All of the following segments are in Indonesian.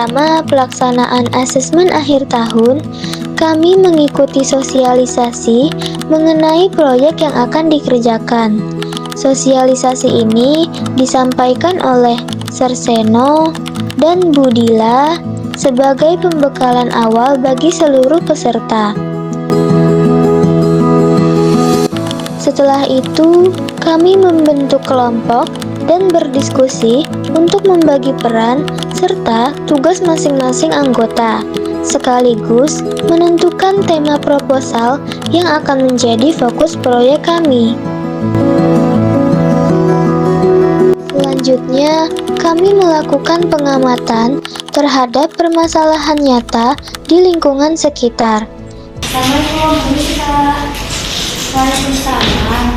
selama pelaksanaan asesmen akhir tahun, kami mengikuti sosialisasi mengenai proyek yang akan dikerjakan. Sosialisasi ini disampaikan oleh Serseno dan Budila sebagai pembekalan awal bagi seluruh peserta. Setelah itu, kami membentuk kelompok dan berdiskusi untuk membagi peran serta tugas masing-masing anggota, sekaligus menentukan tema proposal yang akan menjadi fokus proyek kami. Selanjutnya, kami melakukan pengamatan terhadap permasalahan nyata di lingkungan sekitar. Assalamualaikum, Kak. Waalaikumsalam.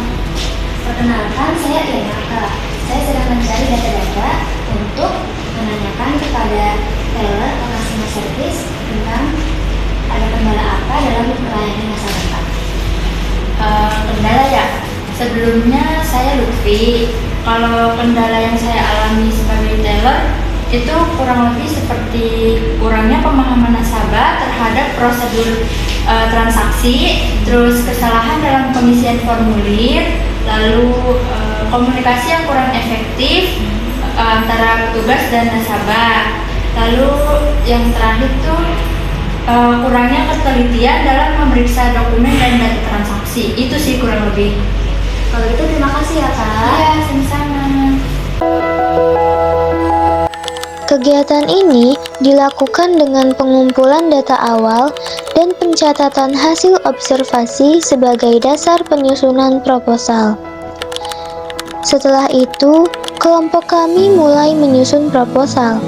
Perkenalkan, saya Renata. Saya sedang mencari data-data untuk menanyakan kepada teller atau customer service tentang ada kendala apa dalam pelayanan masyarakat. Kendala ya? Sebelumnya saya Lutfi. Kalau kendala yang saya alami sebagai teller itu kurang lebih seperti kurangnya pemahaman nasabah terhadap prosedur transaksi, terus kesalahan dalam pengisian formulir, lalu komunikasi yang kurang efektif antara petugas dan nasabah. Lalu yang terakhir tuh kurangnya ketelitian dalam memeriksa dokumen dan data transaksi. Itu sih kurang lebih. Kalau gitu terima kasih ya, Kak. Iya, sama-sama. Kegiatan ini dilakukan dengan pengumpulan data awal dan pencatatan hasil observasi sebagai dasar penyusunan proposal. Setelah itu, kelompok kami mulai menyusun proposal.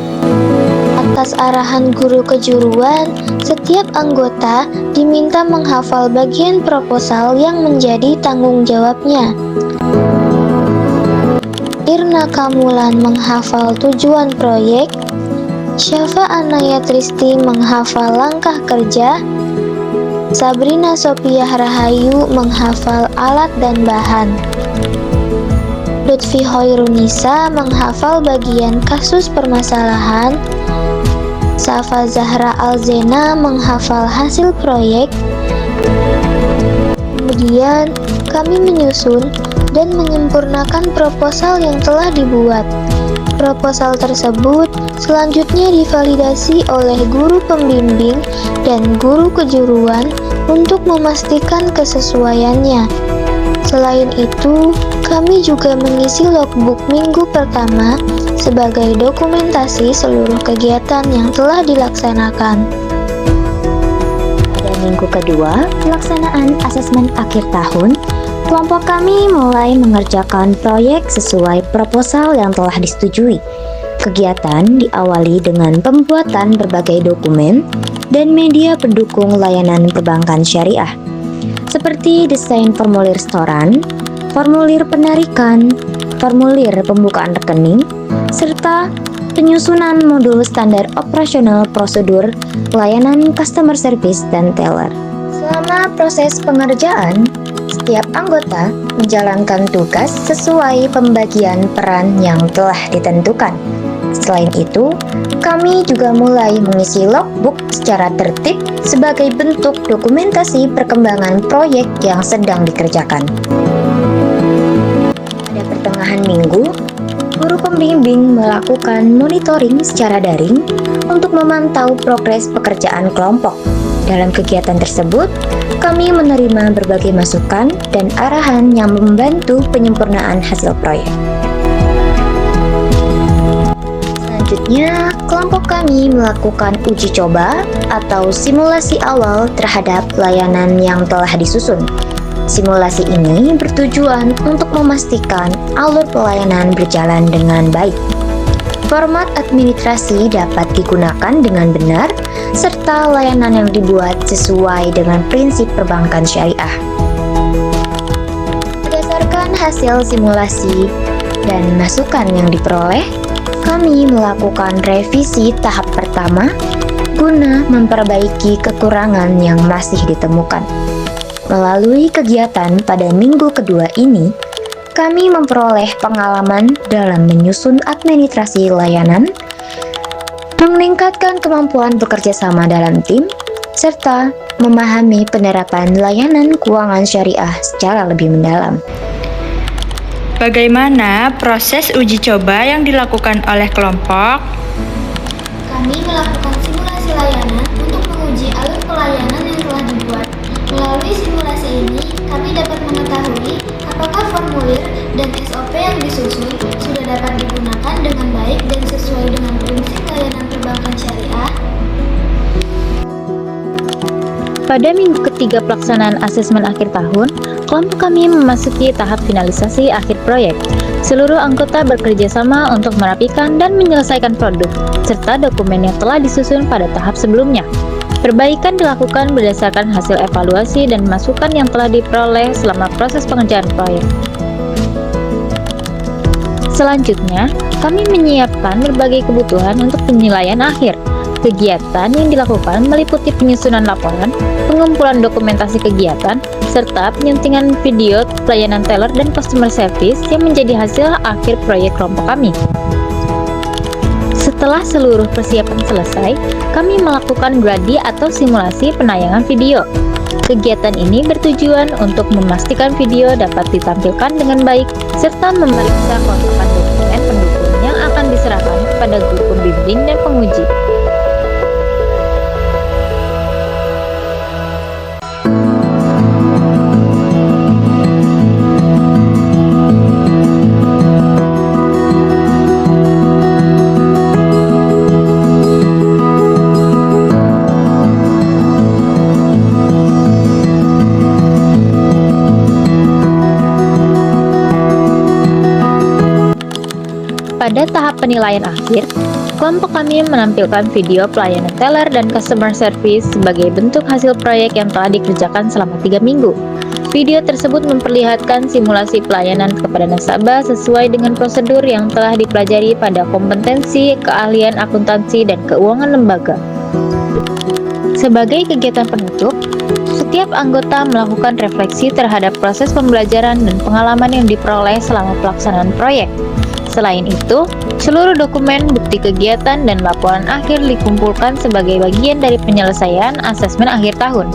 Atas arahan guru kejuruan, setiap anggota diminta menghafal bagian proposal yang menjadi tanggung jawabnya. Irna Kamulan menghafal tujuan proyek, Syafa Anaya Tristi menghafal langkah kerja, Sabrina Sopiah Rahayu menghafal alat dan bahan, Lutfi Hoirunisa menghafal bagian kasus permasalahan, Safa Zahra Alzena menghafal hasil proyek. Kemudian kami menyusun dan menyempurnakan proposal yang telah dibuat. Proposal tersebut selanjutnya divalidasi oleh guru pembimbing dan guru kejuruan untuk memastikan kesesuaiannya. Selain itu, kami juga mengisi logbook minggu pertama sebagai dokumentasi seluruh kegiatan yang telah dilaksanakan. Pada minggu kedua pelaksanaan asesmen akhir tahun, kelompok kami mulai mengerjakan proyek sesuai proposal yang telah disetujui. Kegiatan diawali dengan pembuatan berbagai dokumen dan media pendukung layanan perbankan syariah, seperti desain formulir setoran, formulir penarikan, formulir pembukaan rekening, serta penyusunan modul standar operasional prosedur layanan customer service dan teller. Selama proses pengerjaan, setiap anggota menjalankan tugas sesuai pembagian peran yang telah ditentukan. Selain itu, kami juga mulai mengisi logbook secara tertib sebagai bentuk dokumentasi perkembangan proyek yang sedang dikerjakan. Pada pertengahan minggu, guru pembimbing melakukan monitoring secara daring untuk memantau progres pekerjaan kelompok. Dalam kegiatan tersebut, kami menerima berbagai masukan dan arahan yang membantu penyempurnaan hasil proyek. Selanjutnya, kelompok kami melakukan uji coba atau simulasi awal terhadap layanan yang telah disusun. Simulasi ini bertujuan untuk memastikan alur pelayanan berjalan dengan baik. Format administrasi dapat digunakan dengan benar, serta layanan yang dibuat sesuai dengan prinsip perbankan syariah. Berdasarkan hasil simulasi dan masukan yang diperoleh, kami melakukan revisi tahap pertama guna memperbaiki kekurangan yang masih ditemukan. Melalui kegiatan pada minggu kedua ini, kami memperoleh pengalaman dalam menyusun administrasi layanan, meningkatkan kemampuan bekerja sama dalam tim, serta memahami penerapan layanan keuangan syariah secara lebih mendalam. Bagaimana proses uji coba yang dilakukan oleh kelompok? Kami melakukan simulasi layanan untuk menguji alur pelayanan yang telah dibuat. Melalui simulasi ini, kami dapat mengetahui apakah formulir dan SOP yang disusun sudah dapat digunakan dengan baik dan sesuai dengan prinsip layanan perbankan syariah. Pada minggu ketiga pelaksanaan asesmen akhir tahun, kelompok kami memasuki tahap finalisasi akhir proyek. Seluruh anggota bekerja sama untuk merapikan dan menyelesaikan produk, serta dokumen yang telah disusun pada tahap sebelumnya. Perbaikan dilakukan berdasarkan hasil evaluasi dan masukan yang telah diperoleh selama proses pengerjaan proyek. Selanjutnya, kami menyiapkan berbagai kebutuhan untuk penilaian akhir. Kegiatan yang dilakukan meliputi penyusunan laporan, pengumpulan dokumentasi kegiatan, serta penyuntingan video pelayanan teller dan customer service yang menjadi hasil akhir proyek kelompok kami. Setelah seluruh persiapan selesai, kami melakukan gladi atau simulasi penayangan video. Kegiatan ini bertujuan untuk memastikan video dapat ditampilkan dengan baik, serta memeriksa kelengkapan dokumen pendukung yang akan diserahkan kepada guru pembimbing dan penguji. Pada tahap penilaian akhir, kelompok kami menampilkan video pelayanan teller dan customer service sebagai bentuk hasil proyek yang telah dikerjakan selama 3 minggu. Video tersebut memperlihatkan simulasi pelayanan kepada nasabah sesuai dengan prosedur yang telah dipelajari pada kompetensi, keahlian akuntansi, dan keuangan lembaga. Sebagai kegiatan penutup, setiap anggota melakukan refleksi terhadap proses pembelajaran dan pengalaman yang diperoleh selama pelaksanaan proyek. Selain itu, seluruh dokumen, bukti kegiatan, dan laporan akhir dikumpulkan sebagai bagian dari penyelesaian asesmen akhir tahun.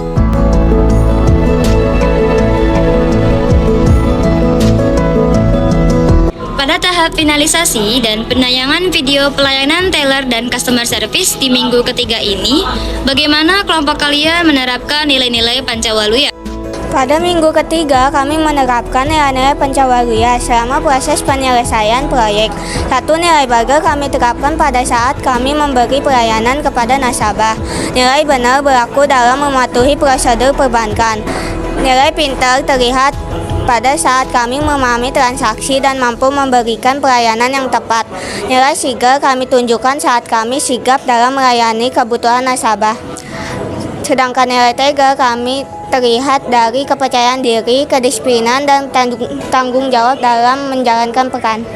Pada tahap finalisasi dan penayangan video pelayanan teller dan customer service di minggu ketiga ini, bagaimana kelompok kalian menerapkan nilai-nilai Pancawaluyah? Pada minggu ketiga, kami menerapkan nilai-nilai Pancawaluyah selama proses penyelesaian proyek. Satu nilai bager kami terapkan pada saat kami memberi pelayanan kepada nasabah. Nilai benar berlaku dalam mematuhi prosedur perbankan. Nilai pintar terlihat pada saat kami memahami transaksi dan mampu memberikan pelayanan yang tepat. Nilai sigap kami tunjukkan saat kami sigap dalam melayani kebutuhan nasabah. Sedangkan nilai tega kami terlihat dari kepercayaan diri, kedisiplinan, dan tanggung jawab dalam menjalankan peran.